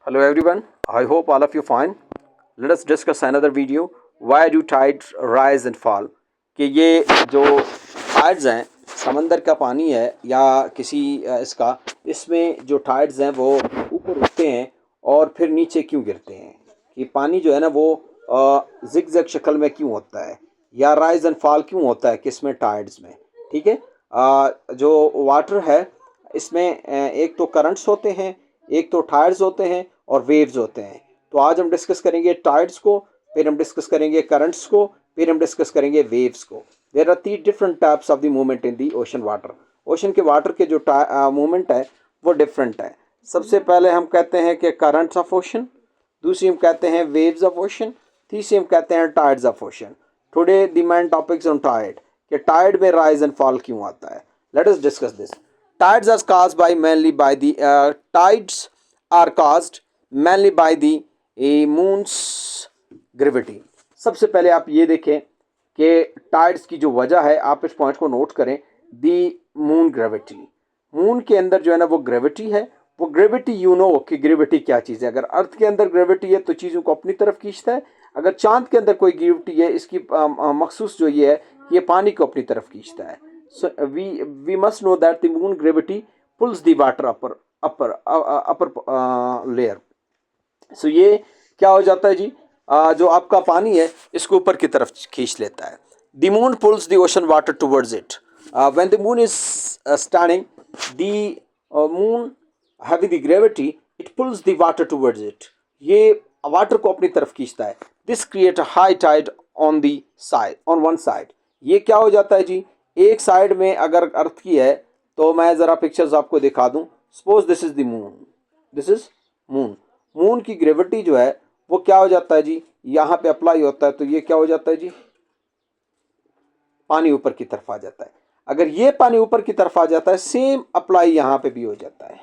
Hello everyone, I hope all of you fine. Let us discuss another video. Why do tides rise and fall? कि ये जो tides हैं, समंदर का पानी है या किसी इसका, इसमें जो tides हैं वो ऊपर उठते हैं और फिर नीचे क्यों गिरते हैं? कि पानी जो है ना वो जिग जैग शक्ल में क्यों होता है या राइज एंड फॉल क्यों होता है किसमें टाइड्स में? ठीक है। जो वाटर है इसमें एक तो करंट्स होते हैं, एक तो टाइड्स होते हैं और वेव्स होते हैं। तो आज हम डिस्कस करेंगे टाइड्स को, फिर हम डिस्कस करेंगे करंट्स को, फिर हम डिस्कस करेंगे वेव्स को। There are 3 different types of the movement in the ocean water. Ocean के वाटर के जो मूवमेंट है वो डिफरेंट है। सबसे पहले हम कहते हैं कि करंट्स ऑफ ओशन, दूसरी हम कहते हैं वेव्स ऑफ ओशन, तीसरी हम कहते हैं tides of ocean. Today the main topics on tide, कि टाइड में राइज एंड फॉल क्यों आता है। Let us discuss this. Tides are caused by mainly by the tides are caused mainly by the moon's gravity। सबसे पहले आप ये देखें कि टाइड्स की जो वजह है, आप इस पॉइंट को नोट करें, दी मून ग्रेविटी। मून के अंदर जो है ना वो ग्रेविटी है। वो ग्रेविटी यू नो कि ग्रेविटी क्या चीज़ है। अगर अर्थ के अंदर ग्रेविटी है तो चीज़ों को अपनी तरफ खींचता है। अगर चांद के अंदर कोई ग्रेविटी है, इसकी मखसूस जो ये है कि ये पानी को अपनी तरफ खींचता है। So we must know that the moon gravity pulls the water upper layer। So ये क्या हो जाता है जी, जो आपका पानी है इसको ऊपर की तरफ खींच लेता है। The moon pulls the ocean water towards it। When the moon is standing, the moon having the gravity, it pulls the water towards it। ये वाटर को अपनी तरफ खींचता है। This create a high tide on the side, on one side। ये क्या हो जाता है जी, एक साइड में अगर अर्थ की है तो मैं ज़रा पिक्चर्स आपको दिखा दूं। Suppose this is the moon, this is moon. Moon की ग्रेविटी जो है वो क्या हो जाता है जी, यहाँ पे अप्लाई होता है तो ये क्या हो जाता है जी, पानी ऊपर की तरफ आ जाता है। अगर ये पानी ऊपर की तरफ आ जाता है, सेम अप्लाई यहाँ पे भी हो जाता है,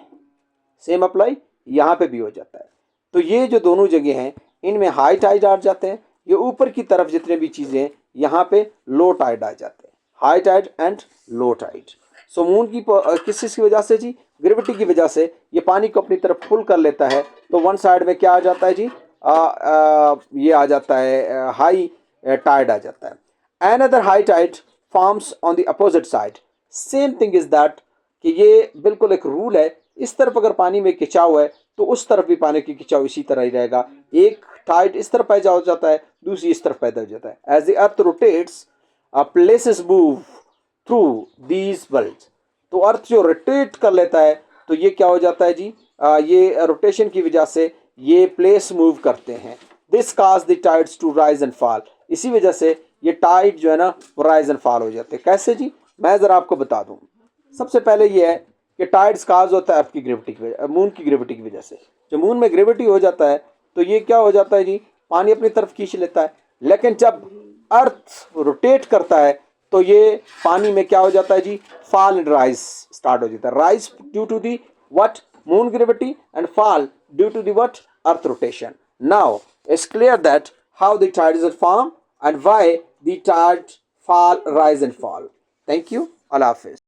सेम अप्लाई यहाँ पे भी हो जाता है। तो ये जो दोनों जगह हैं इनमें हाई टाइड आ जाते हैं। ये ऊपर की तरफ जितने भी चीज़ें हैं यहाँ पे लो टाइड आ जाते हैं, high tide and low tide. So moon की किस चीज़ की वजह से जी, ग्रेविटी की वजह से ये पानी को अपनी तरफ पुल कर लेता है। तो वन साइड में क्या आ जाता है जी, ये आ जाता है हाई टाइड आ जाता है। Another high tide forms on the opposite side. Same thing is that कि ये बिल्कुल एक रूल है। इस तरफ अगर पानी में खिंचाव है तो उस तरफ भी पानी की खिंचाव इसी तरह ही रहेगा। एक टाइड इस तरफ पैदा हो जाता है, दूसरी इस तरफ पैदा हो जाता है। As the earth rotates, places move through these worlds. तो अर्थ जो रोटेट कर लेता है तो ये क्या हो जाता है जी, ये रोटेशन की वजह से ये प्लेस मूव करते हैं। This cause the tides to rise and fall. इसी वजह से ये टाइड जो है ना वो राइज एंड फॉल हो जाते हैं। कैसे जी, मैं ज़रा आपको बता दूं। सबसे पहले ये है कि टाइड्स काज होता है आपकी ग्रेविटी की वजह, मून की ग्रेविटी की वजह से। जब मून में ग्रेविटी हो जाता है तो ये क्या हो जाता है जी, पानी अपनी तरफ खींच लेता है। लेकिन जब अर्थ रोटेट करता है तो ये पानी में क्या हो जाता है जी, फॉल एंड राइज स्टार्ट हो जाता है। Rise due to the what, moon gravity, and fall due to the what, earth rotation. Now it's clear that how the tides are form and why the tide fall, rise and fall. Thank you. Allah Hafiz.